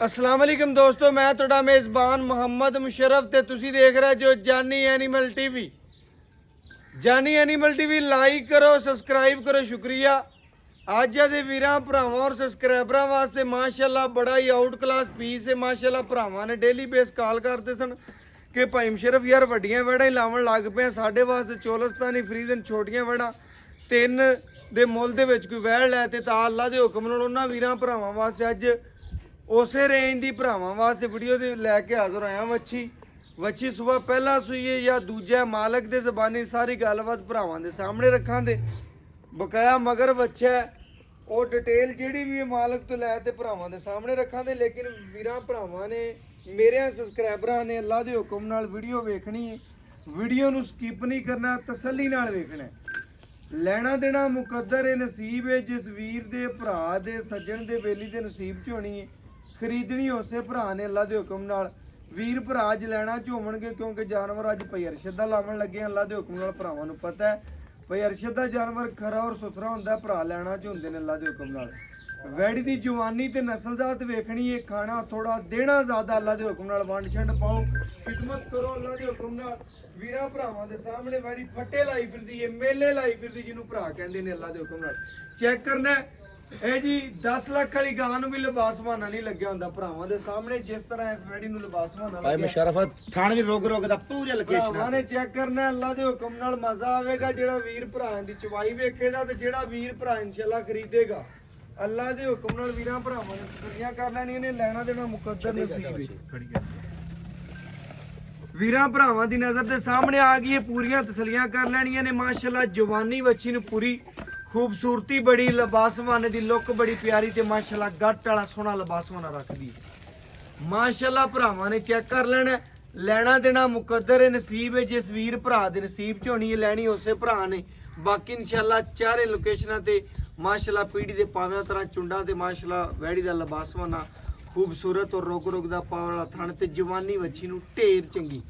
अस्सलाम वालेकुम दोस्तों, मैं ਤੁਹਾਡਾ ਮੇਜ਼ਬਾਨ ਮੁਹੰਮਦ ਮੁਸ਼ਰਫ ਤੇ ਤੁਸੀਂ ਦੇਖ ਰਹੇ ਜੋ ਜਾਨੀ ਐਨੀਮਲ ਟੀਵੀ। ਜਾਨੀ ਐਨੀਮਲ ਟੀਵੀ ਲਾਈਕ ਕਰੋ, ਸਬਸਕ੍ਰਾਈਬ ਕਰੋ, ਸ਼ੁਕਰੀਆ। ਅੱਜ ਦੇ ਵੀਰਾਂ ਭਰਾਵਾਂ ਔਰ ਸਬਸਕ੍ਰਾਈਬਰਾਂ ਵਾਸਤੇ ਮਾਸ਼ਾਅੱਲਾ ਬੜਾ ਹੀ ਆਊਟ ਕਲਾਸ ਪੀਸ ਹੈ। ਮਾਸ਼ਾਅੱਲਾ ਭਰਾਵਾਂ ਨੇ ਡੇਲੀ ਬੇਸ ਕਾਲ ਕਰਦੇ ਸਨ ਕਿ ਭਾਈ ਮੁਸ਼ਰਫ ਯਾਰ ਵੱਡੀਆਂ ਵੜਾਂ ਹੀ ਲਾਉਣ ਲੱਗ ਪਏ ਸਾਡੇ ਵਾਸਤੇ। ਚੋਲਸਤਾਨੀ ਫਰੀਜ਼ਨ ਛੋਟੀਆਂ ਵੜਾਂ ਤਿੰਨ ਦੇ ਮੁੱਲ ਦੇ ਵਿੱਚ ਕੋਈ ਵਹਿੜ ਲੈ ਤੇ ਤਾਂ ਅੱਲਾ ਦੇ ਹੁਕਮ ਨਾਲ ਉਹਨਾਂ ਵੀਰਾਂ ਭਰਾਵਾਂ ਵਾਸਤੇ ਅੱਜ ਉਸੇ ਰੇਂਜ ਦੀ ਭਰਾਵਾਂ ਵਾਸਤੇ ਵੀਡੀਓ ਦੇ ਲੈ ਕੇ ਹਾਜ਼ਰ ਆਇਆ। ਵੱਛੀ ਸਵੇਰ ਪਹਿਲਾ ਸੂਈਏ ਜਾਂ ਦੂਜਾ ਮਾਲਕ ਦੇ ਜ਼ਬਾਨੀ ਸਾਰੀ ਗੱਲਬਾਤ ਭਰਾਵਾਂ ਦੇ ਸਾਹਮਣੇ ਰੱਖਾਂਗੇ। ਬਕਾਇਆ ਮਗਰ ਵੱਛਾ ਉਹ ਡਿਟੇਲ ਜਿਹੜੀ ਵੀ ਮਾਲਕ ਤੋਂ ਲੈ ਤੇ ਭਰਾਵਾਂ ਦੇ ਸਾਹਮਣੇ ਰੱਖਾਂਗੇ। ਲੇਕਿਨ ਵੀਰਾਂ ਭਰਾਵਾਂ ਨੇ ਮੇਰੇ ਸਬਸਕ੍ਰਾਈਬਰਾਂ ਨੇ ਅੱਲਾ ਦੇ ਹੁਕਮ ਨਾਲ ਵੀਡੀਓ ਵੇਖਣੀ ਹੈ। ਵੀਡੀਓ ਨੂੰ ਸਕਿਪ ਨਹੀਂ ਕਰਨਾ, ਤਸੱਲੀ ਨਾਲ ਵੇਖਣਾ। ਲੈਣਾ ਦੇਣਾ ਮੁਕੱਦਰ ਹੈ, ਨਸੀਬ ਹੈ। ਜਿਸ ਵੀਰ ਦੇ ਭਰਾ ਦੇ ਸੱਜਣ ਦੇ ਬੇਲੀ ਦੇ ਨਸੀਬ 'ਚ ਹੋਣੀ ਹੈ। ਖਰੀਦਣੀ ਉਸੇ ਭਰਾ ਨੇ ਅੱਲਾ ਦੇ ਹੁਕਮ ਨਾਲ। ਵੀਰ ਭਰਾ ਅੱਜ ਲੈਣਾ ਝੋਵਣਗੇ ਕਿਉਂਕਿ ਜਾਨਵਰ ਅੱਜ ਭਾਈ ਅਰਸ਼ਦ ਦਾ ਲਾਵਣ ਲੱਗੇ। ਅੱਲਾ ਦੇ ਹੁਕਮ ਨਾਲ ਭਰਾਵਾਂ ਨੂੰ ਪਤਾ ਹੈ ਭਾਈ ਅਰਸ਼ਦ ਦਾ ਜਾਨਵਰ ਖਰਾ ਔਰ ਸੁਥਰਾ ਹੁੰਦਾ, ਭਰਾ ਲੈਣਾ ਚ ਹੁੰਦੇ ਨੇ ਅੱਲਾ ਦੇ ਹੁਕਮ ਨਾਲ। ਵੈੜੀ ਦੀ ਜਵਾਨੀ ਤੇ ਨਸਲਜ਼ਾਤ ਵੇਖਣੀ ਹੈ। ਖਾਣਾ ਥੋੜਾ ਦੇਣਾ ਜ਼ਿਆਦਾ, ਅੱਲਾ ਦੇ ਹੁਕਮ ਨਾਲ ਵੰਡ ਛੰਡ ਪਾਓ, ਖਿਦਮਤ ਕਰੋ ਅੱਲਾ ਦੇ ਹੁਕਮ ਨਾਲ। ਵੀਰਾਂ ਭਰਾਵਾਂ ਦੇ ਸਾਹਮਣੇ ਵੈੜੀ ਫੱਟੇ ਲਾਈ ਫਿਰਦੀ ਹੈ, ਮੇਲੇ ਲਾਈ ਫਿਰਦੀ ਜਿਹਨੂੰ ਭਰਾ ਕਹਿੰਦੇ ਨੇ ਅੱਲਾ ਦੇ ਹੁਕਮ ਨਾਲ। ਚੈੱਕ ਕਰਨਾ ਇਹ ਜੀ 10 ਲੱਖ ਵਾਲੀ ਗਾਂ ਨੂੰ ਵੀ ਲਿਬਾਸ ਬਹਾਨਾ ਨਹੀਂ ਲੱਗਿਆ ਹੁੰਦਾ ਭਰਾਵਾਂ ਦੇ ਸਾਹਮਣੇ। ਜਿਸ ਤਰ੍ਹਾਂ ਇਸ ਵੈੜੀ ਨੂੰ ਲਿਬਾਸ ਬਹਾਨਾ ਲੱਗਿਆ ਭਾਈ ਮੁਸ਼ਰਫ ਥਾਣ ਵੀ ਰੋਗ ਦਾ ਪੂਰੇ ਲੋਕੇਸ਼ਨ ਭਰਾਵਾਂ ਨੇ ਚੈੱਕ ਕਰਨਾ। ਅੱਲਾ ਦੇ ਹੁਕਮ ਨਾਲ ਮਜ਼ਾ ਆਵੇਗਾ ਜਿਹੜਾ ਵੀਰ ਭਰਾ ਦੀ ਚਵਾਈ ਵੇਖੇਗਾ ਤੇ ਜਿਹੜਾ ਵੀਰ ਭਰਾ ਇਨਸ਼ਾਅੱਲਾ ਖਰੀਦੇਗਾ। ਅੱਲਾ ਦੇ ਹੁਕਮ ਨਾਲ ਵੀਰਾਂ ਭਰਾਵਾਂ ਨੇ ਤਸੱਲੀਆਂ ਕਰ ਲੈਣੀਆਂ ਨੇ। ਲੈਣਾ ਦੇਣਾ ਮੁਕੱਦਰ ਨਸੀਬ ਹੈ। ਵੀਰਾਂ ਭਰਾਵਾਂ ਦੀ ਨਜ਼ਰ ਦੇ ਸਾਹਮਣੇ ਆ ਗਈ ਹੈ, ਪੂਰੀਆਂ ਤਸੱਲੀਆਂ ਕਰ ਲੈਣੀਆਂ ਨੇ। ਮਾਸ਼ਾਅੱਲਾ ਜਵਾਨੀ ਵੱਛੀ ਨੂੰ ਪੂਰੀ ਖੂਬਸੂਰਤੀ ਬੜੀ, ਲਿਬਾਸਵਾਨੇ ਦੀ ਲੁੱਕ ਬੜੀ ਪਿਆਰੀ ਤੇ ਮਾਸ਼ਾਅੱਲਾ ਗੱਟ ਵਾਲਾ ਸੋਹਣਾ ਲਿਬਾਸਵਾਨਾ ਰੱਖਦੀ। ਮਾਸ਼ਾਅੱਲਾ ਭਰਾਵਾਂ ਨੇ ਚੈੱਕ ਕਰ ਲੈਣਾ। ਲੈਣਾ ਦੇਣਾ ਮੁਕੱਦਰ ਹੈ, ਨਸੀਬ ਹੈ। ਜਿਸ ਵੀਰ ਭਰਾ ਦੇ ਨਸੀਬ 'ਚ ਹੋਣੀ ਹੈ ਲੈਣੀ ਉਸੇ ਭਰਾ ਨੇ। ਬਾਕੀ ਇਨਸ਼ਾਅੱਲਾ ਚਾਰੇ ਲੋਕੇਸ਼ਨਾਂ ਤੇ ਮਾਸ਼ਾਅੱਲਾ ਪੀੜੀ ਦੇ ਪਾਵਿਆਂ ਤਰ੍ਹਾਂ ਚੁੰਡਾਂ ਤੇ ਮਾਸ਼ਾਅੱਲਾ ਵੈੜੀ ਦਾ ਲਿਬਾਸਵਾਨਾ ਖੂਬਸੂਰਤ ਔਰ ਰੁਕ ਦਾ ਪਾਵ ਵਾਲਾ ਥਣ ਤੇ ਜਵਾਨੀ ਵੱਛੀ ਨੂੰ ਢੇਰ ਚੰਗੀ।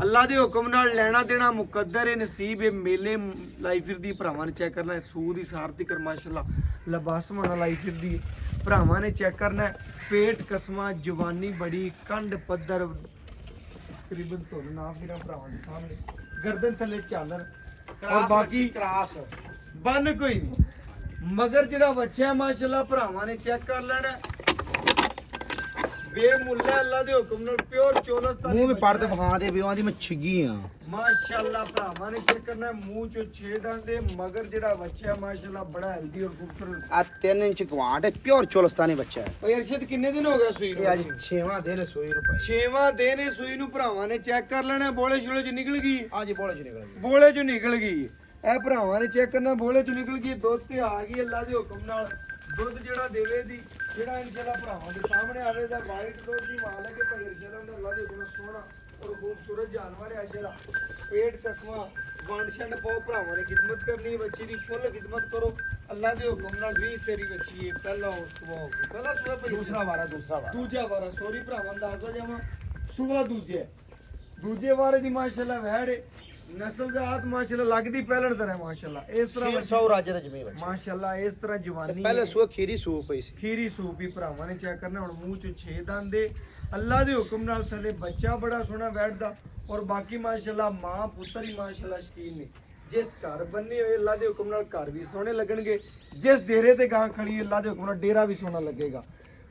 ਅੱਲਾ ਦੇ ਹੁਕਮ ਨਾਲ ਲੈਣਾ ਦੇਣਾ ਮੁਕੱਦਰ ਹੈ, ਨਸੀਬ ਹੈ। ਮੇਲੇ ਲਾਈ ਫਿਰਦੀ ਭਰਾਵਾਂ ਨੇ ਚੈੱਕ ਕਰਨਾ। ਸੂਦ ਦੀ ਸਾਰਤੀ ਕਰ ਮਾਸ਼ਾਅੱਲਾ ਲਿਬਾਸਵਾਨਾ ਲਾਈ ਫਿਰਦੀ ਭਰਾਵਾਂ ਨੇ ਚੈੱਕ ਕਰਨਾ। ਪੇਟ ਕਸਮਾਂ ਜਵਾਨੀ ਬੜੀ, ਕੰਡ ਪੱਧਰ ਤਕਰੀਬਨ ਤੁਹਾਨੂੰ ਨਾ ਵੀਰਾਂ ਭਰਾਵਾਂ ਦੇ ਸਾਹਮਣੇ ਗਰਦਨ ਥੱਲੇ ਚਾਦਰ ਔਰ ਬਾਕੀ ਕਰਾਸ ਬੰਨ ਕੋਈ ਨਹੀਂ। ਮਗਰ ਜਿਹੜਾ ਬੱਚਾ ਮਾਸ਼ਾਅੱਲਾ ਭਰਾਵਾਂ ਨੇ ਚੈੱਕ ਕਰ ਲੈਣਾ। ਬੇਮੁੱਲਾ ਅੱਲਾ ਦੇ ਹੁਕਮ ਨਾਲ ਪਿਓਰ ਚੋਲਸਤਾਨੀ ਮੂੰਹ ਵੀ ਪੜ ਤੇ ਵਿਖਾ ਦੇ ਵਿਵਾਂ ਦੀ ਮੈਂ ਛਿੱਗੀ ਆ। ਮਾਸ਼ਾਅੱਲਾ ਭਰਾਵਾਂ ਨੇ ਚੈੱਕ ਕਰਨਾ। ਮੂੰਹ ਚੋਂ 6 ਦੰਦੇ ਮਗਰ ਜਿਹੜਾ ਬੱਚਾ ਮਾਸ਼ਾਅੱਲਾ ਬੜਾ ਹੈਲਦੀ ਔਰ ਖੂਬਸੂਰਤ। ਆ 3 ਇੰਚ ਕਵਾਂਟ ਹੈ, ਪਿਓਰ ਚੋਲਸਤਾਨੀ ਬੱਚਾ ਹੈ। ਭਾਈ ਅਰਸ਼ਦ ਕਿੰਨੇ ਦਿਨ ਹੋ ਗਏ ਸੂਈ ਇਹ ਅੱਜ 6ਵਾਂ ਦਿਨ ਸੂਈ ਰੁਪਏ 6ਵਾਂ ਦਿਨ ਇਹ ਸੂਈ ਨੂੰ ਭਰਾਵਾਂ ਨੇ ਚੈੱਕ ਕਰ ਲੈਣਾ। ਬੋਲੇ ਛੋਲੇ ਚ ਨਿਕਲ ਗਈ, ਅੱਜ ਬੋਲੇ ਚ ਨਿਕਲ ਗਈ। ਬੋਲੇ ਚੋਂ ਨਿਕਲ ਗਈ ਇਹ ਭਰਾਵਾਂ ਨੇ ਚੈੱਕ ਕਰਨਾ। ਬੋਲੇ ਚੋਂ ਨਿਕਲ ਗਈ, ਦੁੱਧ ਤੇ ਆ ਗਈ ਅੱਲਾ ਦੇ ਹੁਕਮ ਨਾਲ। ਦੁੱਧ ਜਿਹੜਾ ਦੇਵੇ ਦੀ ਜਿਹੜਾ ਇਨਸ਼ਾਅੱਲਾ ਭਰਾਵਾਂ ਦੇ ਸਾਹਮਣੇ ਆਵੇ ਦਾ ਵਾਈਟ ਦੁੱਧ ਦੀ ਮਾਲ ਹੈ ਕਿ ਭਾਈ ਅਰਸ਼ਦ ਦਾ ਅੱਲਾ ਦੇ ਹੁਕਮ ਨਾਲ ਸੋਹਣਾ ਔਰ ਖੂਬਸੂਰਤ ਜਾਨਵਰ ਹੈ। ਜਿਹੜਾ ਪੇਟ ਕਸਮਾਂ ਵੰਡ ਛੰਡ ਪਾਓ, ਭਰਾਵਾਂ ਨੇ ਖਿਦਮਤ ਕਰਨੀ ਹੈ ਬੱਚੀ ਦੀ, ਫੁੱਲ ਖਿਦਮਤ ਕਰੋ ਅੱਲਾ ਦੇ ਹੁਕਮ ਨਾਲ। 20 ਸੇਰੀ ਬੱਚੀ ਹੈ। ਪਹਿਲਾ ਸੁਬਾ ਦੂਸਰਾ ਵਾਰਾ ਦੂਜਾ ਵਾਰਾ ਸੋਰੀ ਭਰਾਵਾਂ ਦਾ ਦੱਸਦਾ ਜਾਵਾਂ ਸੁਬਾ ਦੂਜੇ ਵਾਰੇ ਦੀ ਮਾਸ਼ਾਅੱਲਾ ਵਹਿੜ ਨਸਲਜ਼ਾਤ ਮਾਸ਼ਾਅੱਲਾ ਲੱਗਦੀ ਪਹਿਲਣ ਤਰ੍ਹਾਂ ਮਾਸ਼ਾਅੱਲਾ। ਇਸ ਤਰ੍ਹਾਂ 600 ਰਾਜ ਰਜਮੀ ਬੱਚਾ ਮਾਸ਼ਾਅੱਲਾ ਇਸ ਤਰ੍ਹਾਂ ਜਵਾਨੀ ਪਹਿਲੇ ਸੂਆ ਖੀਰੀ ਸੂਪ ਪਈ ਸੀ। ਖੀਰੀ ਸੂਪ ਹੀ ਭਰਾਵਾਂ ਨੇ ਚੈੱਕ ਕਰਨਾ। ਹੁਣ ਮੂੰਹ ਚੋਂ 6 ਦੰਦ ਦੇ ਅੱਲਾ ਦੇ ਹੁਕਮ ਨਾਲ ਥੱਲੇ ਬੱਚਾ ਬੜਾ ਸੋਹਣਾ ਬੈਠਦਾ ਔਰ ਬਾਕੀ ਮਾਸ਼ਾਅੱਲਾ ਮਾਂ ਪੁੱਤਰ ਹੀ ਮਾਸ਼ਾਅੱਲਾ ਸ਼ਕੀਨ ਨੇ। ਜਿਸ ਘਰ ਬੰਨੇ ਹੋਏ ਅੱਲਾ ਦੇ ਹੁਕਮ ਨਾਲ ਘਰ ਵੀ ਸੋਹਣੇ ਲੱਗਣਗੇ। ਜਿਸ ਡੇਰੇ ਤੇ ਗਾਂ ਖੜੀ ਅੱਲਾ ਦੇ ਹੁਕਮ ਨਾਲ ਡੇਰਾ ਵੀ ਸੋਹਣਾ ਲੱਗੇਗਾ।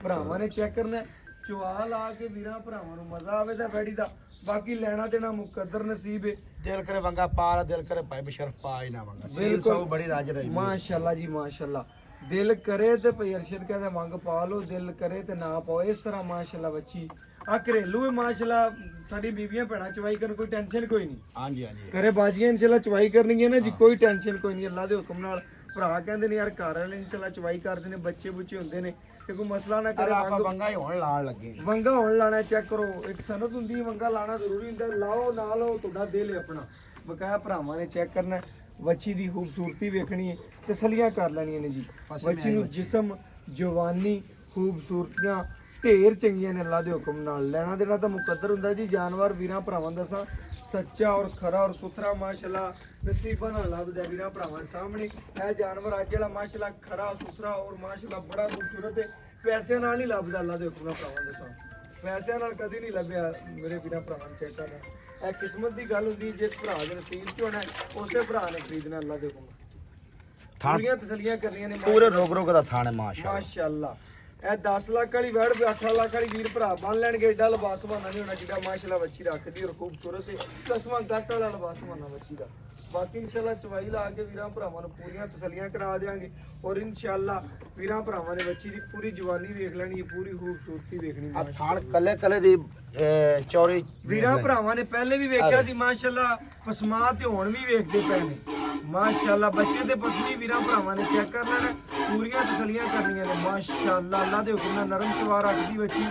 ਭਰਾਵਾਂ ਨੇ ਚੈੱਕ ਕਰਨਾ। ਚੁਆ ਲਾ ਕੇ ਵੀਰਾਂ ਭਰਾਵਾਂ ਨੂੰ ਮਜ਼ਾ ਆਵੇ ਤਾਂ ਵੈੜੀ ਦਾ। ਬਾਕੀ ਲੈਣਾ ਦੇਣਾ ਮੁਕੱਦਰ ਨਸੀਬ ਹੈ। ਦਿਲ ਕਰੇ ਵੰਗਾ ਪਾਰ, ਦਿਲ ਕਰੇ ਭਾਈ ਬਸ਼ਰਫ ਪਾ ਹੀ ਨਾ ਵੰਗਾ। ਬਿਲਕੁਲ ਬੜੀ ਰਾਜ ਰਹੀ ਮਾਸ਼ਾਅੱਲਾ ਜੀ ਮਾਸ਼ਾਅੱਲਾ। ਦਿਲ ਕਰੇ ਤੇ ਭਾਈ ਅਰਸ਼ਦ ਕਹਿੰਦਾ ਮੰਗ ਪਾ ਲਓ, ਦਿਲ ਕਰੇ ਤੇ ਨਾ ਪਾਓ। ਇਸ ਤਰ੍ਹਾਂ ਮਾਸ਼ਾਅੱਲਾ ਬੱਚੀ ਆ ਘਰੇਲੂ ਹੈ ਮਾਸ਼ਾਅੱਲਾ। ਸਾਡੀ ਬੀਬੀਆਂ ਭੈਣਾਂ ਚਵਾਈ ਕਰਨ ਕੋਈ ਟੈਨਸ਼ਨ ਕੋਈ ਨਹੀਂ। ਹਾਂਜੀ ਹਾਂਜੀ ਕਰੇ ਬਾਜੀਆਂ ਇਨਸ਼ਾਅੱਲਾ ਚਵਾਈ ਕਰਨਗੀਆਂ ਨਾ ਜੀ, ਕੋਈ ਟੈਨਸ਼ਨ ਕੋਈ ਨਹੀਂ। ਅੱਲਾ ਦੇ ਹੁਕਮ ਨਾਲ ਭਰਾ ਕਹਿੰਦੇ ਨੇ ਯਾਰ ਘਰ ਵਾਲੇ ਇਨਸ਼ਾਅੱਲਾ ਚਵਾਈ ਕਰਦੇ ਨੇ, ਬੱਚੇ ਬੁੱਚੇ ਹੁੰਦੇ ਨੇ ਤੇ ਕੋਈ ਮਸਲਾ ਨਾ ਕਰੇ। ਆਪਾਂ ਵੰਗਾ ਹੀ ਹੋਣ ਲਾਣ ਲੱਗੇ। ਵੰਗਾ ਹੋਣ ਲਾਣਾ ਚੈੱਕ ਕਰੋ। ਇੱਕ ਸਨਤ ਹੁੰਦੀ ਹੈ, ਵੰਗਾ ਲਾਣਾ ਜ਼ਰੂਰੀ ਹੁੰਦਾ। ਲਾਓ ਨਾ ਲਾਓ ਤੁਹਾਡਾ ਦਿਲ ਹੈ ਆਪਣਾ। ਬਕਾਇਆ ਭਰਾਵਾਂ ਨੇ ਚੈੱਕ ਕਰਨਾ। ਵੱਛੀ ਦੀ ਖੂਬਸੂਰਤੀ ਵੇਖਣੀ ਹੈ, ਤਸੱਲੀਆਂ ਕਰ ਲੈਣੀਆਂ ਨੇ ਜੀ। ਵੱਛੀ ਨੂੰ ਜਿਸਮ ਜਵਾਨੀ ਖੂਬਸੂਰਤੀਆਂ ਢੇਰ ਚੰਗੀਆਂ ਨੇ ਅੱਲਾ ਦੇ ਹੁਕਮ ਨਾਲ। ਲੈਣਾ ਦੇਣਾ ਤਾਂ ਮੁਕੱਦਰ ਹੁੰਦਾ ਜੀ। ਜਾਨਵਰ ਵੀਰਾਂ ਭਰਾਵਾਂ ਦੱਸਾਂ ਸੱਚਾ ਔਰ ਖਰਾ ਔਰ ਸੁਥਰਾ ਮਾਸ਼ਾਅੱਲਾ ਨਸੀਬਾਂ ਨਾਲ ਲੱਭਦਾ ਵੀਰਾਂ ਭਰਾਵਾਂ ਸਾਹਮਣੇ। ਇਹ ਜਾਨਵਰ ਅੱਜ ਜਿਹੜਾ ਮਾਸ਼ਾਅੱਲਾ ਖਰਾ ਸੁਥਰਾ ਔਰ ਮਾਸ਼ਾਅੱਲਾ ਬੜਾ ਖੂਬਸੂਰਤ ਹੈ। ਪੈਸਿਆਂ ਨਾਲ ਨਹੀਂ ਲੱਭਦਾ ਅੱਲਾ ਦੇ ਹੁਕਮ ਨਾਲ ਭਰਾਵਾਂ ਦੱਸਾਂ ਪੈਸਿਆਂ ਨਾਲ ਕਦੀ ਨਹੀਂ ਲੱਭਿਆ ਮੇਰੇ ਵੀਰਾਂ ਭਰਾਵਾਂ ਨੂੰ ਚੈੱਕ ਕਰਨਾ ਇਹ ਕਿਸਮਤ ਦੀ ਗੱਲ ਹੁੰਦੀ ਜਿਸ ਭਰਾ ਦੇ ਨਸੀਬ ਚ ਹੋਣਾ ਉਸੇ ਭਰਾ ਨੇ ਖਰੀਦਣਾ ਅੱਲਾ ਦੇ ਹੁਕਮ ਨਾਲ ਪੂਰੀਆਂ ਤਸੱਲੀਆਂ ਕਰਨੀਆਂ ਨੇ ਪੂਰੇ ਰੋਗ ਦਾ ਥਾਣੇ ਮਾਸ਼ਾਅੱਲਾ ਮਾਸ਼ਾਅੱਲਾ ਇਹ 10 ਲੱਖ ਵਾਲੀ ਵੜ 8 ਲੱਖ ਵਾਲੀ ਵੀਰ ਭਰਾ ਬੰਨ ਲੈਣਗੇ ਏਡਾ ਲਿਬਾਸ ਬਹਾਨਾ ਨਹੀਂ ਹੋਣਾ ਜਿਹੜਾ ਮਾਸ਼ਾਅੱਲਾ ਬੱਚੀ ਰੱਖਦੀ ਔਰ ਖੂਬਸੂਰਤ ਹੈ ਕਸਮਾਂ ਗੱਟ ਵਾਲਾ ਲਿਬਾਸ ਬਹਾਨਾ ਬੱਚੀ ਦਾ ਬਾਕੀ ਇਨਸ਼ਾਅੱਲਾ ਚਵਾਈ ਲਾ ਕੇ ਵੀਰਾਂ ਭਰਾਵਾਂ ਨੂੰ ਪੂਰੀਆਂ ਤਸੱਲੀਆਂ ਕਰਾ ਦੇਾਂਗੇ ਔਰ ਇਨਸ਼ਾਅੱਲਾ ਵੀਰਾਂ ਭਰਾਵਾਂ ਨੇ ਬੱਚੀ ਦੀ ਪੂਰੀ ਜਵਾਨੀ ਵੇਖ ਲੈਣੀ ਹੈ ਪੂਰੀ ਖੂਬਸੂਰਤੀ ਵੇਖਣੀ ਆ ਥਾਣ ਕੱਲੇ ਕੱਲੇ ਦੀ ਚੌੜੀ ਵੀਰਾਂ ਭਰਾਵਾਂ ਨੇ ਪਹਿਲੇ ਵੀ ਵੇਖਿਆ ਸੀ ਮਾਸ਼ਾਅੱਲਾ ਪਸਮਾ ਤੇ ਹੁਣ ਵੀ ਵੇਖਦੇ ਪਏ ਨੇ ਮਾਸ਼ਾਅੱਲਾ ਬੱਚੇ ਦੇ ਪਸਮੀ ਵੀਰਾਂ ਭਰਾਵਾਂ ਨੇ ਚੈੱਕ ਕਰ ਲੈਣਾ ਪੂਰੀਆਂ ਤਸੱਲੀਆਂ ਕਰਨੀਆਂ ਨੇ ਮਾਸ਼ਾਅੱਲਾ ਅੱਲਾ ਦੇ ਹੁਕਮ ਨਾਲ ਨਰਮ ਚਵਾ ਰੱਖਦੀ ਬੱਚੀ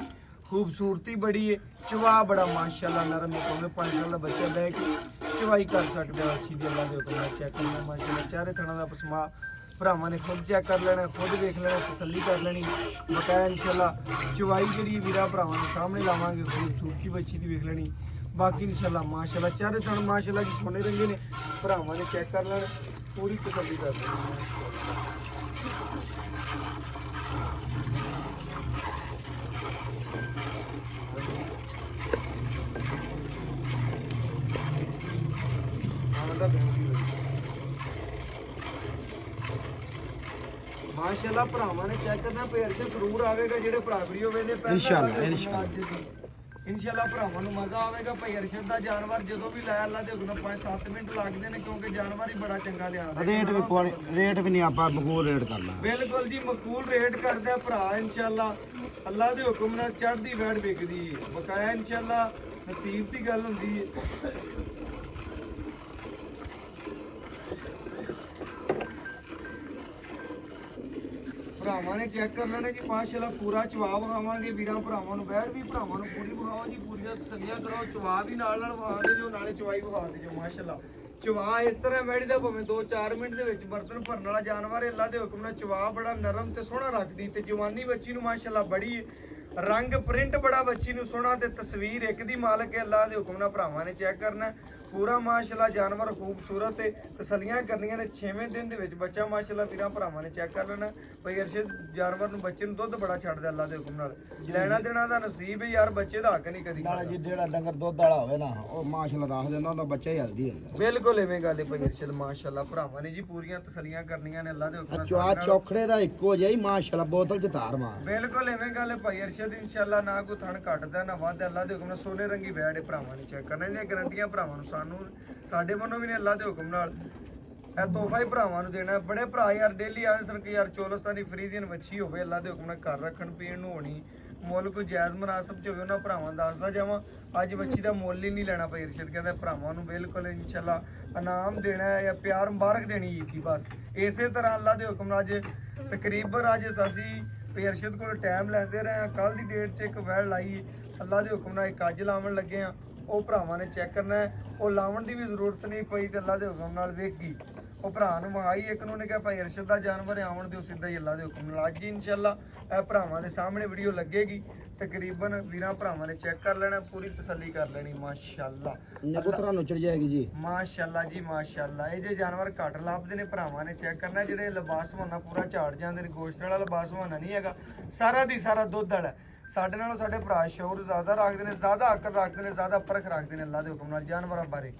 ਖੂਬਸੂਰਤੀ ਬੜੀ ਹੈ ਚਵਾ ਬੜਾ ਮਾਸ਼ਾਅੱਲਾ ਨਰਮ ਹੁਕਮ 5 ਸਾਲ ਦਾ ਬੱਚਾ ਲੈ ਕੇ ਚਵਾਈ ਕਰ ਸਕਦਾ ਬੱਚੀ ਦੀ ਅੱਲਾ ਦੇ ਹੁਕਮ ਨਾਲ ਚੈੱਕ ਕਰਨਾ ਮਾਸ਼ਾਅੱਲਾ ਚਾਰੇ ਥਣਾ ਦਾ ਪਸਮਾ ਭਰਾਵਾਂ ਨੇ ਖੁਦ ਚੈੱਕ ਕਰ ਲੈਣਾ ਖੁਦ ਵੇਖ ਲੈਣਾ ਤਸੱਲੀ ਕਰ ਲੈਣੀ ਬਕਾਇਆ ਇਨਸ਼ਾਅੱਲਾ ਚਵਾਈ ਜਿਹੜੀ ਵੀਰਾਂ ਭਰਾਵਾਂ ਦੇ ਸਾਹਮਣੇ ਲਾਵਾਂਗੇ ਖੂਬਸੂਰਤੀ ਬੱਚੀ ਦੀ ਵੇਖ ਲੈਣੀ ਬਾਕੀ ਇਨਸ਼ਾਅੱਲਾ ਮਾਸ਼ਾਅੱਲਾ ਚਾਰੇ ਥਣ ਮਾਸ਼ਾਅੱਲਾ ਜੀ ਸੋਨੇ ਰੰਗੇ ਨੇ ਭਰਾਵਾਂ ਨੇ ਚੈੱਕ ਕਰ ਲੈਣਾ ਪੂਰੀ ਤਸੱਲੀ ਕਰ ਲੈਣੀ ਮਾਸ਼ਾਅੱਲਾ ਭਰਾਵਾਂ ਨੇ ਚੈੱਕ ਕਰਨਾ ਪਿਆਰ ਤੇ ਜ਼ਰੂਰ ਆਵੇਗਾ ਜਿਹੜੇ ਭਰਾ ਵੀਡੀਓ ਵੇਖਦੇ ਪਹਿਲਾਂ ਇਨਸ਼ਾਅੱਲਾ ਭਰਾਵਾਂ ਨੂੰ ਮਜ਼ਾ ਆਵੇਗਾ ਭਾਈ ਅਰਸ਼ਦ ਦਾ ਜਾਨਵਰ ਜਦੋਂ ਵੀ ਲਾਇਆ ਅੱਲਾ ਦੇ ਹੁਕਮ 5-7 ਮਿੰਟ ਲੱਗਦੇ ਨੇ ਕਿਉਂਕਿ ਜਾਨਵਰ ਹੀ ਬੜਾ ਚੰਗਾ ਲਿਆਣਾ ਰੇਟ ਵੀ ਨਹੀਂ ਆਪਾਂ ਮਕਬੂਲ ਰੇਟ ਕਰਨਾ ਬਿਲਕੁਲ ਜੀ ਮਕਬੂਲ ਰੇਟ ਕਰਦੇ ਆ ਭਰਾ ਇਨਸ਼ਾਅੱਲਾ ਅੱਲਾ ਦੇ ਹੁਕਮ ਨਾਲ ਚੜ੍ਹਦੀ ਵੈੜ ਵਿਕਦੀ ਹੈ ਬਕਾਇਆ ਇਨਸ਼ਾਅੱਲਾ ਨਸੀਬ ਦੀ ਗੱਲ ਹੁੰਦੀ ਹੈ ਭਰਾਵਾਂ ਨੇ ਚੈੱਕ ਕਰ ਲੈਣਾ ਜੀ ਮਾਸ਼ਾਅੱਲਾ ਪੂਰਾ ਚਵਾ ਵਿਖਾਵਾਂਗੇ ਵੀਰਾਂ ਭਰਾਵਾਂ ਨੂੰ ਬੈਠ ਵੀ ਭਰਾਵਾਂ ਨੂੰ ਪੂਰੀ ਵਿਖਾਓ ਜੀ ਪੂਰੀਆਂ ਤਸੱਲੀਆਂ ਕਰੋ ਚਵਾ ਵੀ ਨਾਲ ਵਿਖਾ ਦੇ ਜੋ ਨਾਲੇ ਚਵਾਈ ਵਿਖਾ ਦੇ ਜੋ ਮਾਸ਼ਾਅੱਲਾ ਚਵਾ ਇਸ ਤਰ੍ਹਾਂ ਬੈਠ ਦਾ ਭਾਵੇਂ 2-4 ਮਿੰਟ ਦੇ ਵਿੱਚ ਬਰਤਨ ਭਰਨ ਵਾਲਾ ਜਾਨਵਰ ਹੈ ਅੱਲਾ ਦੇ ਹੁਕਮ ਨਾਲ ਚਵਾ ਬੜਾ ਨਰਮ ਤੇ ਸੋਹਣਾ ਰੱਖਦੀ ਤੇ ਜਵਾਨੀ ਬੱਚੀ ਨੂੰ ਮਾਸ਼ਾਅੱਲਾ ਬੜੀ ਰੰਗ ਪ੍ਰਿੰਟ ਬੜਾ ਬੱਚੀ ਨੂੰ ਸੋਹਣਾ ਤੇ ਤਸਵੀਰ ਇੱਕ ਦੀ ਮਾਲਕ ਹੈ ਅੱਲਾ ਦੇ ਹੁਕਮ ਨਾਲ ਭਰਾਵਾਂ ਨੇ ਚੈੱਕ ਕਰਨਾ ਪੂਰਾ ਮਾਸ਼ਾਅੱਲਾ ਜਾਨਵਰ ਖੂਬਸੂਰਤ ਤੇ ਤਸੱਲੀਆਂ ਕਰਨੀਆਂ ਨੇ 6ਵੇਂ ਦਿਨ ਦੇ ਵਿੱਚ ਬੱਚਾ ਮਾਸ਼ਾਅੱਲਾ ਵੀਰਾਂ ਭਰਾਵਾਂ ਨੇ ਚੈੱਕ ਕਰ ਲੈਣਾ ਭਈ ਅਰਸ਼ਦ ਜਾਨਵਰ ਨੂੰ ਬੱਚੇ ਨੂੰ ਦੁੱਧ ਬੜਾ ਛੱਡਦਾ ਅੱਲਾ ਦੇ ਹੁਕਮ ਨਾਲ ਲੈਣਾ ਦੇਣਾ ਦਾ ਨਸੀਬ ਹੈ ਯਾਰ ਬੱਚੇ ਦਾ ਹੱਕ ਨਹੀਂ ਕਦੀ ਨਾਲ ਜੀ ਜਿਹੜਾ ਡੰਗਰ ਦੁੱਧ ਵਾਲਾ ਹੋਵੇ ਨਾ ਉਹ ਮਾਸ਼ਾਅੱਲਾ ਦੱਸ ਦਿੰਦਾ ਉਹਦਾ ਬੱਚਾ ਹੀ ਹਲਦੀ ਹੁੰਦਾ ਬਿਲਕੁਲ ਐਵੇਂ ਗੱਲ ਹੈ ਭਈ ਅਰਸ਼ਦ ਮਾਸ਼ਾਅੱਲਾ ਭਰਾਵਾਂ ਨੇ ਜੀ ਪੂਰੀਆਂ ਤਸੱਲੀਆਂ ਕਰਨੀਆਂ ਨੇ ਅੱਲਾ ਦੇ ਹੁਕਮ ਨਾਲ ਚਵਾ ਚੌਖੜੇ ਦਾ ਇੱਕੋ ਜਿਹਾ ਹੀ ਮਾਸ਼ਾਅੱਲਾ ਬੋਤਲ ਚ ਧਾਰ ਮਾਰ ਬਿਲਕੁਲ ਐਵੇਂ ਗੱਲ ਹੈ ਭਾਈ ਅਰਸ਼ਦ ਇਨਸ਼ਾਅੱਲਾ ਨਾ ਕੋਈ ਥਣ ਘਟਦਾ ਨਾ ਵੱਧ ਅੱਲਾ ਦੇ ਹੁਕਮ ਨਾਲ ਸੋਨੇ ਰੰਗੀ ਵੈੜ ਭਰਾਵਾਂ ਨੇ ਚੈੱਕ ਕਰਨਾ ਇਹਦੀਆਂ ਗਰੰਟੀਆਂ ਭਰਾਵਾਂ ਨੂੰ ਸਾਨੂੰ ਸਾਡੇ ਵੱਲੋਂ ਵੀ ਨੇ ਅੱਲਾ ਦੇ ਹੁਕਮ ਨਾਲ ਇਹ ਤੋਹਫਾ ਹੀ ਭਰਾਵਾਂ ਨੂੰ ਦੇਣਾ ਬੜੇ ਭਰਾ ਯਾਰ ਡੇਲੀ ਆਣ ਸਨ ਕਿ ਯਾਰ ਚੋਲਸਤਾਨੀ ਫਰੀਜ਼ੀਅਨ ਵੱਛੀ ਹੋਵੇ ਅੱਲਾ ਦੇ ਹੁਕਮ ਨਾਲ ਘਰ ਰੱਖਣ ਪੀਣ ਨੂੰ ਹੋਣੀ ਮੁੱਲ ਕੋਈ ਜਾਇਜ਼ ਮੁਨਾਸਬ ਚ ਹੋਵੇ ਉਹਨਾਂ ਭਰਾਵਾਂ ਦੱਸਦਾ ਜਾਵਾਂ ਅੱਜ ਬੱਚੀ ਦਾ ਮੁੱਲ ਹੀ ਨਹੀਂ ਲੈਣਾ ਭਾਈ ਅਰਸ਼ਦ ਕਹਿੰਦਾ ਭਰਾਵਾਂ ਨੂੰ ਬਿਲਕੁਲ ਇਨਸ਼ਾਅੱਲਾ ਇਨਾਮ ਦੇਣਾ ਹੈ ਜਾਂ ਪਿਆਰ ਮੁਬਾਰਕ ਦੇਣੀ ਹੈ ਬਸ ਇਸੇ ਤਰ੍ਹਾਂ ਅੱਲਾ ਦੇ ਹੁਕਮ ਨਾਲ ਅੱਜ ਤਕਰੀਬਨ ਅੱਜ ਅਸੀਂ ਭਾਈ ਅਰਸ਼ਦ ਕੋਲ ਟਾਈਮ ਲੈਂਦੇ ਰਹੇ ਹਾਂ ਕੱਲ ਦੀ ਡੇਟ 'ਚ ਇੱਕ ਵੈੜ ਲਾਈ ਅੱਲਾ ਦੇ ਹੁਕਮ ਨਾਲ ਇੱਕ ਅੱਜ ਲਾਉਣ ਲੱਗੇ ਆ ਉਹ ਭਰਾਵਾਂ ਨੇ ਚੈੱਕ ਕਰਨਾ ਹੈ ਉਹ ਲਾਉਣ ਦੀ ਵੀ ਜ਼ਰੂਰਤ ਨਹੀਂ ਪਈ ਤੇ ਅੱਲਾ ਦੇ ਹੁਕਮ ਨਾਲ ਵੇਖ ਗਈ ਉਹ ਭਰਾ ਨੂੰ ਮੰਗਾਈ ਇੱਕ ਨੂੰ ਨੇ ਕਿਹਾ ਭਾਈ ਅਰਸ਼ਦ ਦਾ ਜਾਨਵਰ ਆਉਣ ਦਿਓ ਸਿੱਧਾ ਹੀ ਅੱਲਾ ਦੇ ਹੁਕਮ ਨਾਲ ਅੱਜ ਇਨਸ਼ਾਅੱਲਾ ਇਹ ਭਰਾਵਾਂ ਦੇ ਸਾਹਮਣੇ ਵੀਡੀਓ ਲੱਗੇਗੀ ਤਕਰੀਬਨ ਵੀਰਾਂ ਭਰਾਵਾਂ ਨੇ ਚੈੱਕ ਕਰ ਲੈਣਾ ਪੂਰੀ ਤਸੱਲੀ ਕਰ ਲੈਣੀ ਮਾਸ਼ਾਅੱਲਾ ਨਬੂਤਰਾਂ ਨੂੰ ਚੜ ਜਾਏਗੀ ਜੀ ਮਾਸ਼ਾਅੱਲਾ ਜੀ ਮਾਸ਼ਾਅੱਲਾ ਇਹ ਜੇ ਜਾਨਵਰ ਘੱਟ ਲੱਭਦੇ ਨੇ ਭਰਾਵਾਂ ਨੇ ਚੈੱਕ ਕਰਨਾ ਜਿਹੜੇ ਲਿਬਾਸ ਹੋਣਾ ਪੂਰਾ ਝਾੜ ਜਾਂਦੇ ਨੇ ਗੋਸ਼ਤ ਵਾਲਾ ਲਿਬਾਸ ਹੋਣਾ ਨਹੀਂ ਹੈਗਾ ਸਾਰਾ ਦੀ ਸਾਰਾ ਦੁੱਧ ਵਾਲਾ ਸਾਡੇ ਨਾਲੋਂ ਸਾਡੇ ਭਰਾ ਸ਼ੌਰ ਜ਼ਿਆਦਾ ਰੱਖਦੇ ਨੇ ਜ਼ਿਆਦਾ ਅਕਲ ਰੱਖਦੇ ਨੇ ਜ਼ਿਆਦਾ ਪਰਖ ਰੱਖਦੇ ਨੇ ਅੱਲਾ ਦੇ ਹੁਕਮ ਨਾਲ ਜਾਨਵਰਾਂ ਬਾਰੇ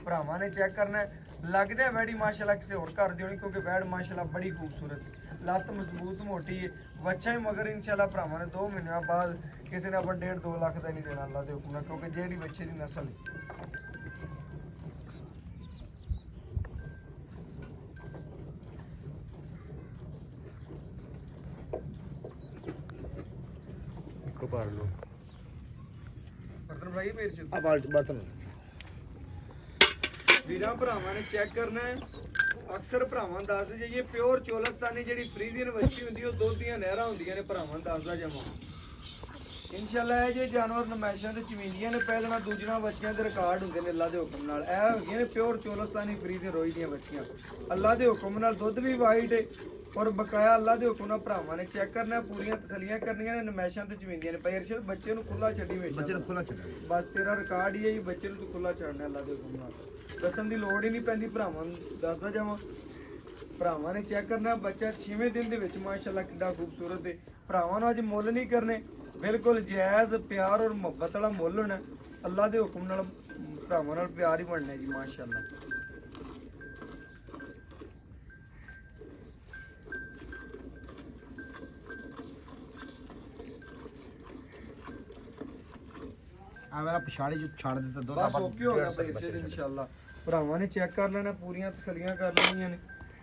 ਭਰਾਵਾਂ ਨੇ ਚੈੱਕ ਕਰਨਾ ਲੱਗਦਾ ਵੈੜੀ ਮਾਸ਼ਾਅੱਲਾ ਕਿਸੇ ਹੋਰ ਘਰ ਦੀ ਹੋਣੀ ਕਿਉਂਕਿ ਵੈੜ ਮਾਸ਼ਾਅੱਲਾ ਬੜੀ ਖੂਬਸੂਰਤ ਲੱਤ ਮਜ਼ਬੂਤ ਮੋਟੀ ਹੈ ਬੱਚਾ ਹੀ ਮਗਰ ਇਨਸ਼ਾਅੱਲਾ ਭਰਾਵਾਂ ਨੇ 2 ਮਹੀਨਿਆਂ ਬਾਅਦ ਕਿਸੇ ਨੇ ਆਪਾਂ 1.5-2 ਲੱਖ ਦਾ ਨਹੀਂ ਦੇਣਾ ਅੱਲਾ ਦੇ ਹੁਕਮ ਨਾਲ ਕਿਉਂਕਿ ਜਿਹੜੀ ਬੱਚੇ ਦੀ ਨਸਲ ਭਰ ਲਓ ਬਰਤਨ ਭਾਈ ਮੇਰ ਚ ਆ ਬਰਤਨ ਵੀਰਾਂ ਭਰਾਵਾਂ ਨੇ ਚੈੱਕ ਕਰਨਾ ਹੈ ਅਕਸਰ ਭਰਾਵਾਂ ਨੂੰ ਦੱਸਦੇ ਜਾਈਏ ਪਿਓਰ ਚੋਲਸਤਾਨੀ ਜਿਹੜੀ ਫਰੀਜ਼ੀਅਨ ਵੱਛੀ ਹੁੰਦੀ ਉਹ ਦੁੱਧ ਦੀਆਂ ਨਹਿਰਾਂ ਹੁੰਦੀਆਂ ਨੇ ਭਰਾਵਾਂ ਨੂੰ ਦੱਸਦਾ ਜਾਵਾਂ ਇਨਸ਼ਾਅੱਲਾ ਇਹ ਜੇ ਜਾਨਵਰ ਨਮੈਸ਼ਾਂ ਤੇ ਚਮੀਲੀਆਂ ਨੇ ਪਹਿਲਾਂ ਦੂਜੀਆਂ ਵੱਛੀਆਂ ਦੇ ਰਿਕਾਰਡ ਹੁੰਦੇ ਨੇ ਅੱਲਾ ਦੇ ਹੁਕਮ ਨਾਲ ਇਹ ਹੈਗੀਆਂ ਨੇ ਪਿਓਰ ਚੋਲਸਤਾਨੀ ਫਰੀਜ਼ੀਅਨ ਰੋਈ ਦੀਆਂ ਵੱਛੀਆਂ ਅੱਲਾ ਦੇ ਹੁਕਮ ਨਾਲ ਦੁੱਧ ਵੀ ਵਾਈਟ ਹੈ ਔਰ ਬਕਾਇਆ ਅੱਲਾ ਦੇ ਹੁਕਮ ਨਾਲ ਭਰਾਵਾਂ ਨੇ ਚੈੱਕ ਕਰਨਾ ਪੂਰੀਆਂ ਤਸੱਲੀਆਂ ਕਰਨੀਆਂ ਨੇ ਨਮੈਸ਼ਾਂ ਤੇ ਜ਼ਮੀਨੀਆਂ ਨੇ ਭਾਈ ਅਰਸ਼ਦ ਬੱਚੇ ਨੂੰ ਖੁੱਲਾ ਛੱਡੀ ਹਮੇਸ਼ਾ ਬੱਚੇ ਨੂੰ ਖੁੱਲਾ ਛੱਡਣਾ ਬਸ ਤੇਰਾ ਰਿਕਾਰਡ ਹੀ ਹੈ ਜੀ ਬੱਚੇ ਨੂੰ ਤੂੰ ਖੁੱਲਾ ਛੱਡਣਾ ਅੱਲਾ ਦੇ ਹੁਕਮ ਨਾਲ ਦੱਸਣ ਦੀ ਲੋੜ ਹੀ ਨਹੀਂ ਪੈਂਦੀ ਭਰਾਵਾਂ ਨੂੰ ਦੱਸਦਾ ਜਾਵਾਂ ਭਰਾਵਾਂ ਨੇ ਚੈੱਕ ਕਰਨਾ ਬੱਚਾ 6ਵੇਂ ਦਿਨ ਦੇ ਵਿੱਚ ਮਾਸ਼ਾਅੱਲਾ ਕਿੱਡਾ ਖੂਬਸੂਰਤ ਹੈ। ਭਰਾਵਾਂ ਨੂੰ ਅੱਜ ਮੁੱਲ ਨਹੀਂ ਕਰਨੇ, ਬਿਲਕੁਲ ਜਾਇਜ਼ ਪਿਆਰ ਔਰ ਮੁਹੱਬਤ ਵਾਲਾ ਮੁੱਲ ਹੋਣਾ। ਅੱਲਾ ਦੇ ਹੁਕਮ ਨਾਲ ਭਰਾਵਾਂ ਨਾਲ ਪਿਆਰ ਹੀ ਬਣਨਾ ਜੀ ਮਾਸ਼ਾਅੱਲਾ। ਆ ਮੇਰਾ ਪਛਾੜੀ ਚ ਛੱਡ ਦਿੱਤਾ ਦੁੱਧ ਬਸ ਓਕੇ ਹੋ ਗਿਆ ਭਾਈ ਇਨਸ਼ਾਅੱਲਾ। ਭਰਾਵਾਂ ਨੇ ਚੈੱਕ ਕਰ ਲੈਣਾ, ਪੂਰੀਆਂ ਤਸੱਲੀਆਂ ਕਰ ਲੈਣੀਆਂ ਨੇ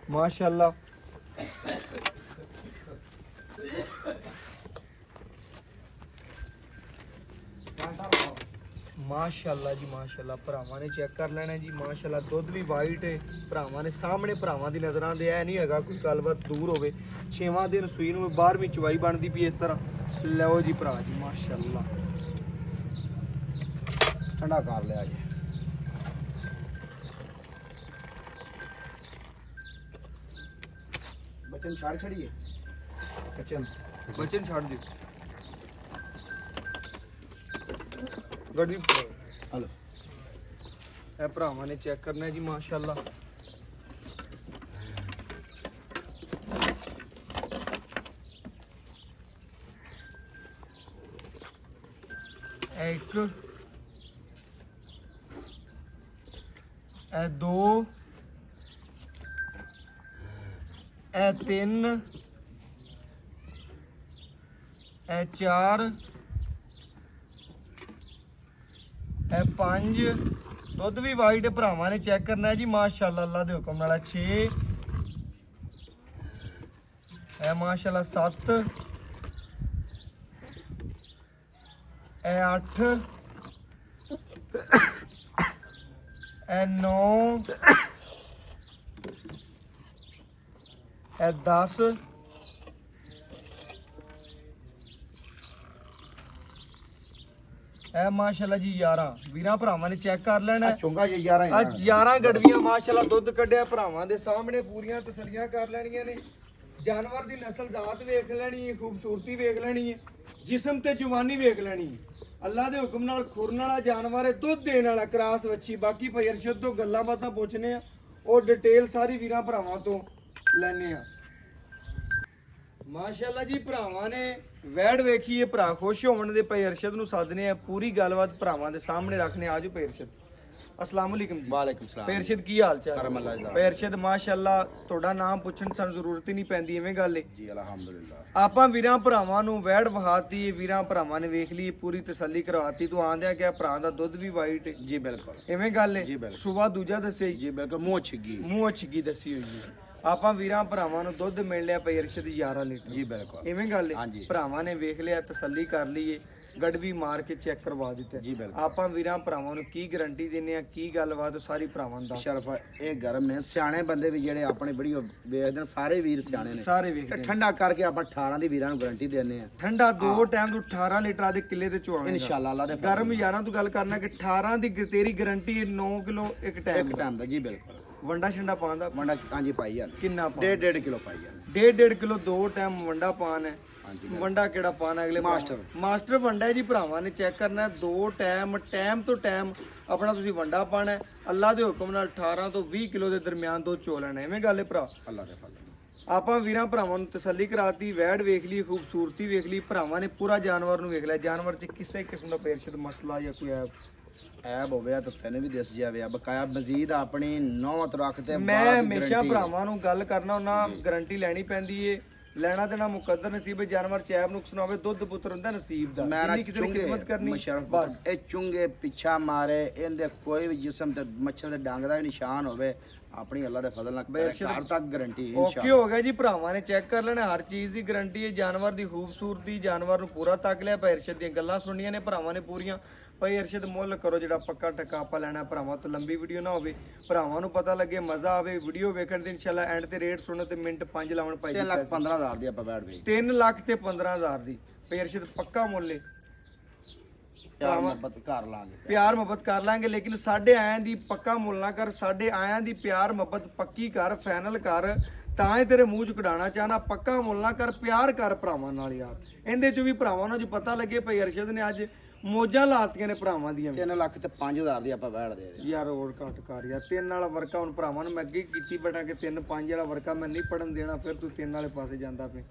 ਮਾਸ਼ਾਅੱਲਾ। ਮਾਸ਼ਾਅੱਲਾ ਜੀ ਮਾਸ਼ਾਅੱਲਾ। ਭਰਾਵਾਂ ਨੇ ਚੈੱਕ ਕਰ ਲੈਣਾ ਜੀ ਮਾਸ਼ਾਅੱਲਾ। ਦੁੱਧ ਵੀ ਵਾਈਟ ਹੈ, ਭਰਾਵਾਂ ਨੇ ਸਾਹਮਣੇ ਭਰਾਵਾਂ ਦੀ ਨਜ਼ਰਾਂ ਦੇ ਐ ਨਹੀਂ ਹੈਗਾ ਕੋਈ ਗੱਲਬਾਤ ਦੂਰ ਹੋਵੇ। 6ਵਾਂ ਦਿਨ ਸੂਈ ਨੂੰ 12ਵੀਂ ਚਵਾਈ ਬਣਦੀ ਪਈ ਇਸ ਤਰ੍ਹਾਂ। ਲਓ ਜੀ ਭਰਾ ਜੀ ਮਾਸ਼ਾਅੱਲਾ। ਠੰਡਾ ਕਰ ਲਿਆ ਜੀ। ਬੱਚਨ ਛਾੜ ਛੜੀਏ ਬਚਨ ਛੱਡ ਦਿਓ ਗੱਡੀ। ਹਲੋ ਇਹ ਭਰਾਵਾਂ ਨੇ ਚੈੱਕ ਕਰਨਾ ਜੀ ਮਾਸ਼ਾਅੱਲਾ। ਇਹ ਇੱਕ, ਇਹ ਦੋ, ਇਹ ਤਿੰਨ, ਇਹ ਚਾਰ, ਇਹ ਪੰਜ। ਦੁੱਧ ਵੀ ਵਾਈਟ ਭਰਾਵਾਂ ਨੇ ਚੈੱਕ ਕਰਨਾ ਜੀ ਮਾਸ਼ਾਅੱਲਾ ਅੱਲਾ ਦੇ ਹੁਕਮ ਨਾਲ। 6 ਇਹ ਮਾਸ਼ਾਅੱਲਾ 7, ਇਹ 8, ਇਹ 9, ਇਹ 10, ਇਹ ਮਾਸ਼ਾਅੱਲਾ ਜੀ 11। ਵੀਰਾਂ ਭਰਾਵਾਂ ਨੇ ਚੈੱਕ ਕਰ ਲੈਣਾ। ਚੁੰਗਾ ਜੀ 11 ਹੀ ਅੱਜ 11 ਗੜਵੀਆਂ ਮਾਸ਼ਾਅੱਲਾ ਦੁੱਧ ਕੱਢਿਆ ਭਰਾਵਾਂ ਦੇ ਸਾਹਮਣੇ, ਪੂਰੀਆਂ ਤਸੱਲੀਆਂ ਕਰ ਲੈਣੀਆਂ ਨੇ। ਜਾਨਵਰ ਦੀ ਨਸਲ ਜ਼ਾਤ ਵੇਖ ਲੈਣੀ ਹੈ, ਖੂਬਸੂਰਤੀ ਵੇਖ ਲੈਣੀ ਹੈ, ਜਿਸਮ ਤੇ ਜਵਾਨੀ ਵੇਖ ਲੈਣੀ ਹੈ। ਅੱਲਾ ਦੇ ਹੁਕਮ ਨਾਲ ਖੁਰਨ ਵਾਲਾ ਜਾਨਵਰ ਹੈ, ਦੁੱਧ ਦੇਣ ਵਾਲਾ ਕਰਾਸ ਵੱਛੀ। ਬਾਕੀ ਭਾਈ ਅਰਸ਼ਦ ਤੋਂ ਗੱਲਾਂ ਬਾਤਾਂ ਪੁੱਛਨੇ ਆ, ਉਹ ਡਿਟੇਲ ਸਾਰੀ ਵੀਰਾਂ ਭਰਾਵਾਂ ਤੋਂ ਲੈਣੇ ਆ ਮਾਸ਼ਾਅੱਲਾ ਜੀ। ਭਰਾਵਾਂ ਨੇ ਵੈੜ ਵੇਖੀਏ, ਭਰਾ ਖੁਸ਼ ਹੋਣ ਦੇ ਭਾਈ ਅਰਸ਼ਦ ਨੂੰ ਸੱਦਨੇ ਆ, ਪੂਰੀ ਗੱਲਬਾਤ ਭਰਾਵਾਂ ਦੇ ਸਾਹਮਣੇ ਰੱਖਨੇ। ਆਜੋ ਭਾਈ ਅਰਸ਼ਦ। अस्सलाम वालेकुम जी। वालेकुम सलाम। ਭਾਈ ਅਰਸ਼ਦ ਕੀ ਹਾਲ ਚਾਲ? ਕਰਮ ਅੱਲਾ ਜੀ ਦਾ। ਭਾਈ ਅਰਸ਼ਦ ਮਾਸ਼ਾਅੱਲਾ ਤੁਹਾਡਾ ਨਾਮ ਪੁੱਛਣ ਦੀ ਸਾਨੂੰ ਜ਼ਰੂਰਤ ਹੀ ਨਹੀਂ ਪੈਂਦੀ, ਐਵੇਂ ਗੱਲ ਏ। ਜੀ ਅਲਹਮਦੁਲਿਲਾ। ਆਪਾਂ ਵੀਰਾਂ ਭਰਾਵਾਂ ਨੂੰ ਵੈੜ ਵਹਾਤੀ, ਵੀਰਾਂ ਭਰਾਵਾਂ ਨੇ ਵੇਖ ਲਈ, ਪੂਰੀ ਤਸੱਲੀ ਕਰਵਾਤੀ। ਤੂੰ ਆਂਦਿਆ ਕਿ ਭਰਾ ਦਾ ਦੁੱਧ ਵੀ ਵਾਈਟ ਹੈ, ਜੀ ਬਿਲकुल ਐਵੇਂ ਗੱਲ ਏ। ਜੀ ਬਿਲਕੁਲ। ਸੁਬਾ ਦੂਜਾ ਦੱਸਿਆ ਜੀ, ਜੀ ਬਿਲकुल ਮੂੰਹ ਛਿੱਗੀ। ਮੂੰਹ ਛਿੱਗੀ ਦੱਸੀ ਹੋਈ ਹੈ। ਆਪਾਂ ਵੀਰਾਂ ਭਰਾਵਾਂ ਨੂੰ ਦੁੱਧ ਮਿਲ ਲਿਆ ਭਾਈ ਅਰਸ਼ਦ 11 ਲੀਟਰ। ਜੀ ਬਿਲकुल ਐਵੇਂ ਗੱਲ ਏ। ਹਾਂਜੀ। ਭਰਾਵਾਂ ਨੇ ਵੇਖ ਲਿਆ, ਤਸੱਲੀ ਕਰ ਲਈਏ, ਗੜਵੀ ਮਾਰ ਕੇ ਚੈੱਕ ਕਰਵਾ ਦਿੱਤਾ। ਜੀ ਬਿਲकुल। ਆਪਾਂ ਵੀਰਾਂ ਭਰਾਵਾਂ ਨੂੰ ਕੀ ਗਾਰੰਟੀ ਦਿੰਨੇ ਆ, ਕੀ ਗੱਲਬਾਤ, ਉਹ ਸਾਰੀ ਭਰਾਵਾਂ ਨੂੰ ਦੱਸ। ਸ਼ਰਫ ਇਹ ਗਰਮ ਨੇ, ਸਿਆਣੇ ਬੰਦੇ ਵੀ ਜਿਹੜੇ ਆਪਣੇ ਵੀਡੀਓ ਵੇਖਦੇ ਨੇ, ਸਾਰੇ ਵੀਰ ਸਿਆਣੇ ਨੇ। ਸਾਰੇ ਤੇ ਵੇਖਦੇ ਨੇ। ਠੰਡਾ ਕਰਕੇ ਆਪਾਂ 18 ਦੀ ਵੀਰਾਂ ਨੂੰ ਗਾਰੰਟੀ ਦਿੰਨੇ ਆ ਠੰਡਾ 2 ਟਾਈਮ ਤੋਂ 18 ਲੀਟਰ ਦੇ ਕਿੱਲੇ ਤੇ ਚੁਆਵੇਂਗਾ ਇਨਸ਼ਾਅੱਲਾ ਅੱਲਾ ਦੇ ਫਜ਼ਲ ਗਰਮ ਯਾਰਾਂ ਤੂੰ ਗੱਲ ਕਰਨਾ ਕਿ 18 ਦੀ ਤੇਰੀ ਗਾਰੰਟੀ ਹੈ। 9 ਕਿਲੋ ਇੱਕ ਟਾਈਮ ਇੱਕ ਟਾਈਮ ਦਾ। ਜੀ ਬਿਲकुल। ਵੰਡਾ ਛੰਡਾ ਪਾਉਂਦਾ ਮੰਡਾ ਹਾਂਜੀ ਪਾਈ ਜਾਂਦੇ, ਕਿੰਨਾ ਪਾ? 1.5 ਕਿਲੋ ਪਾਈ ਜਾਂਦੇ। 1.5 ਕਿਲੋ 2 ਟਾਈਮ ਵੰਡਾ ਪਾਣ ਹੈ। ਹਾਂਜੀ ਵੰਡਾ ਕਿਹੜਾ ਪਾਣਾ ਅਗਲੇ ਮਾਸਟਰ ਵੰਡਾ ਹੈ ਜੀ। ਭਰਾਵਾਂ ਨੇ ਚੈੱਕ ਕਰਨਾ 2 ਟਾਈਮ ਤੋਂ ਟਾਈਮ ਆਪਣਾ ਤੁਸੀਂ ਵੰਡਾ ਪਾਣਾ। ਅੱਲਾ ਦੇ ਹੁਕਮ ਨਾਲ 18 ਤੋਂ 20 ਕਿਲੋ ਦੇ ਦਰਮਿਆਨ ਦੁੱਧ ਚੋ ਲੈਣਾ, ਐਵੇਂ ਗੱਲ ਹੈ ਭਰਾ। ਅੱਲਾ ਦੇ ਫਜ਼ਲ। ਆਪਾਂ ਵੀਰਾਂ ਭਰਾਵਾਂ ਨੂੰ ਤਸੱਲੀ ਕਰਾਤੀ, ਵੈੜ ਵੇਖ ਲਈ, ਖੂਬਸੂਰਤੀ ਵੇਖ ਲਈ, ਭਰਾਵਾਂ ਨੇ ਪੂਰਾ ਜਾਨਵਰ ਨੂੰ ਵੇਖ ਲਿਆ। ਜਾਨਵਰ 'ਚ ਕਿਸੇ ਕਿਸਮ ਦਾ ਪੇਰਸ਼ਦ ਮਸਲਾ ਜਾਂ ਕੋਈ ਐਬ ਹੋਵੇ ਤਾਂ ਤੈਨੂੰ ਵੀ ਦਿਸ ਜਾਵੇ। ਬਕਾਇਆ ਮਜ਼ੀਦ ਆਪਣੀ ਨੌਤ ਰੱਖਦੇ। ਮੈਂ ਹਮੇਸ਼ਾ ਭਰਾਵਾਂ ਨੂੰ ਗੱਲ ਕਰਨਾ ਉਹਨਾਂ ਗਾਰੰਟੀ ਲੈਣੀ ਪੈਂਦੀ ਏ। ਲੈਣਾ ਦੇਣਾ ਮੁਕੱਦਰ ਨਸੀਬ ਹੈ। ਜਾਨਵਰ ਚੈਬ ਨੁਕਸ ਨਾ ਹੋਵੇ, ਦੁੱਧ ਪੁੱਤਰ ਹੁੰਦਾ ਨਸੀਬ ਦਾ। ਮੈਂ ਜਿੰਨੀ ਕਿਸੇ ਦੀ ਖਿਦਮਤ ਕਰਨੀ ਬਸ। ਇਹ ਚੁੰਗੇ ਪਿੱਛਾ ਮਾਰੇ, ਇਹਦੇ ਕੋਈ ਵੀ ਜਿਸਮ ਤੇ ਮੱਛਰ ਦੇ ਡੰਗ ਦਾ ਵੀ ਨਿਸ਼ਾਨ ਹੋਵੇ, ਆਪਣੀ ਅੱਲਾ ਦੇ ਫਜ਼ਲ ਨਾਲ ਘਰ ਤੱਕ ਗਾਰੰਟੀ ਓਕੇ ਹੋ ਗਿਆ ਜੀ। ਭਰਾਵਾਂ ਨੇ ਚੈੱਕ ਕਰ ਲੈਣਾ, ਹਰ ਚੀਜ਼ ਦੀ ਗਾਰੰਟੀ ਹੈ। ਜਾਨਵਰ ਦੀ ਖੂਬਸੂਰਤੀ, ਜਾਨਵਰ ਨੂੰ ਪੂਰਾ ਤੱਕ ਲਿਆ। ਭਾਈ ਅਰਸ਼ਦ ਦੀਆਂ ਗੱਲਾਂ ਸੁਣੀਆਂ ਨੇ ਭਰਾਵਾਂ ਨੇ ਪੂਰੀਆਂ। ਭਾਈ ਅਰਸ਼ਦ ਮੁੱਲ ਕਰੋ ਜਿਹੜਾ ਪੱਕਾ ਟੱਕਾ ਆਪਾਂ ਲੈਣਾ ਭਰਾਵਾਂ ਤੋਂ। ਲੰਬੀ ਵੀਡੀਓ ਨਾ ਹੋਵੇ, ਭਰਾਵਾਂ ਨੂੰ ਪਤਾ ਲੱਗੇ, ਮਜ਼ਾ ਆਵੇ ਵੀਡੀਓ ਵੇਖਣ ਤੇ। ਇਨਸ਼ਾਅੱਲਾ ਐਂਡ ਤੇ ਰੇਟ ਸੁਣੋ ਤੇ ਮਿੰਟ 5 ਲਾਉਣ ਭਾਈ। 3,15,000 ਦੀ ਆਪਾਂ ਬੈਠ ਗਏ। 3 ਲੱਖ ਤੇ 15,000 ਦੀ ਭਾਈ ਅਰਸ਼ਦ ਪੱਕਾ ਮੁੱਲ ਹੈ। ਪਿਆਰ ਮੁਹੱਬਤ ਕਰ ਲਾਂਗੇ, ਪਿਆਰ ਮੁਹੱਬਤ ਕਰ ਲਾਂਗੇ, ਲੇਕਿਨ ਸਾਡੇ ਆਇਆਂ ਦੀ ਪੱਕਾ ਮੁੱਲ ਨਾ ਕਰ। ਸਾਡੇ ਆਇਆਂ ਦੀ ਪਿਆਰ ਮੁਹੱਬਤ ਪੱਕੀ ਕਰ, ਫਾਈਨਲ ਕਰ। ਤਾਂ ਹੀ ਤੇਰੇ ਮੂੰਹ ਚ ਕਢਾਣਾ ਚਾਹਨਾ। ਪੱਕਾ ਮੁੱਲ ਨਾ ਕਰ, ਪਿਆਰ ਕਰ ਭਰਾਵਾਂ ਨਾਲ ਯਾਰ। ਇਹਦੇ ਚ ਵੀ ਭਰਾਵਾਂ ਨੂੰ ਜੋ ਪਤਾ ਲੱਗੇ ਭਾਈ ਅਰਸ਼ਦ ਨੇ ਅੱਜ ਮੋਜਾਂ ਲਾਤੀਆਂ ਨੇ ਭਰਾਵਾਂ ਦੀਆਂ ਵੀ। 3 ਲੱਖ ਤੇ 5000 ਦੀ ਆਪਾਂ ਵੈੜ ਦੇ ਦੇ। ਯਾਰ ਹੋਰ ਘੱਟ ਕਰ ਯਾਰ 3 ਵਾਲਾ ਵਰਕਾ ਹੁਣ ਭਰਾਵਾਂ ਨੂੰ ਮੈਂ ਅੱਗੇ ਹੀ ਕੀਤੀ ਬੈਠਾ ਕਿ 3-5 ਵਾਲਾ ਵਰਕਾ ਮੈਂ ਨਹੀਂ ਪੜਨ ਦੇਣਾ, ਫਿਰ ਤੂੰ 3 ਵਾਲੇ ਪਾਸੇ ਜਾਂਦਾ ਪਏ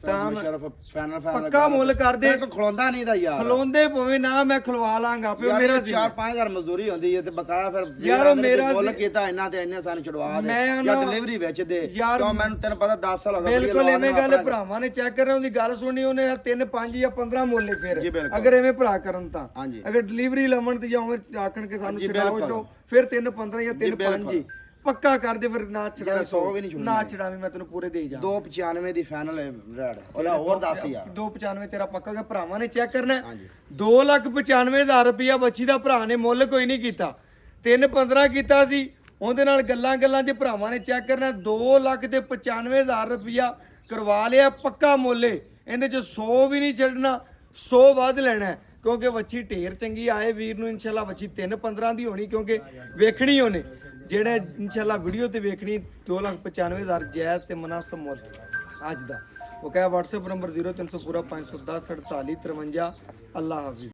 ਤਾਂ ਮੈਂ ਮੁਸ਼ਰਫ ਫਾਈਨਲ ਪੱਕਾ ਮੁੱਲ ਕਰ ਦੇ। ਕੋ ਖਲੋਂਦਾ ਨਹੀਂ ਦਾ ਯਾਰ, ਖਲੋਂਦੇ ਪਵੇਂ ਨਾ ਮੈਂ ਖਲਵਾ ਲਾਂਗਾ ਪਿਓ ਮੇਰਾ ਸੀ 4-5000 ਮਜ਼ਦੂਰੀ ਹੁੰਦੀ ਹੈ ਤੇ ਬਕਾਇਆ ਫਿਰ ਯਾਰ ਉਹ ਮੇਰਾ ਮੁੱਲ ਕੀਤਾ ਇੰਨਾ ਤੇ ਇੰਨੇ ਸਾਨੂੰ ਛੁਡਵਾ ਦੇ ਮੈਂ ਜਾਂ ਨਾ- ਡਿਲੀਵਰੀ ਵਿੱਚ ਦੇ ਯਾਰ ਕਿਉਂ ਮੈਨੂੰ ਤੈਨੂੰ ਪਤਾ 10 ਸਾਲ ਹੋ ਗਏ ਬਿਲਕੁਲ ਐਵੇਂ ਗੱਲ ਭਰਾਵਾਂ ਨੇ ਚੈੱਕ ਕਰ ਉਹਦੀ ਗੱਲ ਸੁਣੀ ਉਹਨੇ 3-5 ਜਾਂ 15 ਮੁੱਲੇ ਜੀ ਫਿਰ ਬਿਲਕੁਲ। ਅਗਰ ਐਵੇਂ ਭਰਾ ਕਰਨ ਤਾਂ ਹਾਂਜੀ। ਅਗਰ ਡਿਲੀਵਰੀ ਲਵਣ ਤੇ ਜਾਂ ਉਵੇਂ ਆਖਣ ਕੇ ਸਾਨੂੰ ਜੀ ਛਡਾਓ ਬਿਲਕੁਲ। ਛਡੋ ਫਿਰ 3-15 ਜਾਂ 3-5 ਹੀ ਪੱਕਾ ਕਰ ਦੇ ਫਿਰ ਨਾ ਛਡਾਵੇਂ 100 ਵੀ ਨਹੀਂ ਛੁੱਟਣੀ। ਨਾ ਛਡਾਵੇਂ ਮੈਂ ਤੈਨੂੰ ਪੂਰੇ ਦੇ ਜਾ 295 ਦੀ ਫਾਈਨਲ ਹੈ ਰੈਡ ਉਹਦਾ ਹੋਰ 10 ਯਾਰ 295 ਤੇਰਾ ਪੱਕਾ ਕਿ ਭਰਾਵਾਂ ਨੇ ਚੈੱਕ ਕਰਨਾ ਹਾਂਜੀ। 2,95,000 ਰੁਪਇਆ ਬੱਚੀ ਦਾ ਭਰਾ ਨੇ ਮੁੱਲ ਕੋਈ ਨਹੀਂ ਕੀਤਾ 3-15 ਕੀਤਾ ਸੀ ਉਹਦੇ ਨਾਲ ਗੱਲਾਂ 'ਚ ਭਰਾਵਾਂ ਨੇ ਚੈੱਕ ਕਰਨਾ 2,95,000 ਰੁਪਇਆ ਕਰਵਾ ਲਿਆ ਪੱਕਾ ਮੁੱਲੇ ਇਹਦੇ 'ਚ 100 ਵੀ ਨਹੀਂ ਛੱਡਣਾ 100 ਵੱਧ ਲੈਣਾ ਹੈ, ਕਿਉਂਕਿ ਵੱਛੀ ਢੇਰ ਚੰਗੀ ਆਏ ਵੀਰ ਨੂੰ ਇਨਸ਼ਾਅੱਲਾ ਵੱਛੀ 3-15 ਦੀ ਹੋਣੀ ਕਿਉਂਕਿ ਵੇਖਣੀ ਉਹਨੇ ਜਿਹੜਾ ਇਨਸ਼ਾਅੱਲਾ ਵੀਡੀਓ ਤੇ ਵੇਖਣੀ 2,95,000 ਜਾਇਜ਼ ਤੇ ਮੁਨਾਸਬ ਮੁੱਲ ਅੱਜ ਦਾ ਉਹ ਕਹੇ WhatsApp ਨੰਬਰ 0300 510 48 53 ਅੱਲਾਹ ਹਾਫਿਜ਼।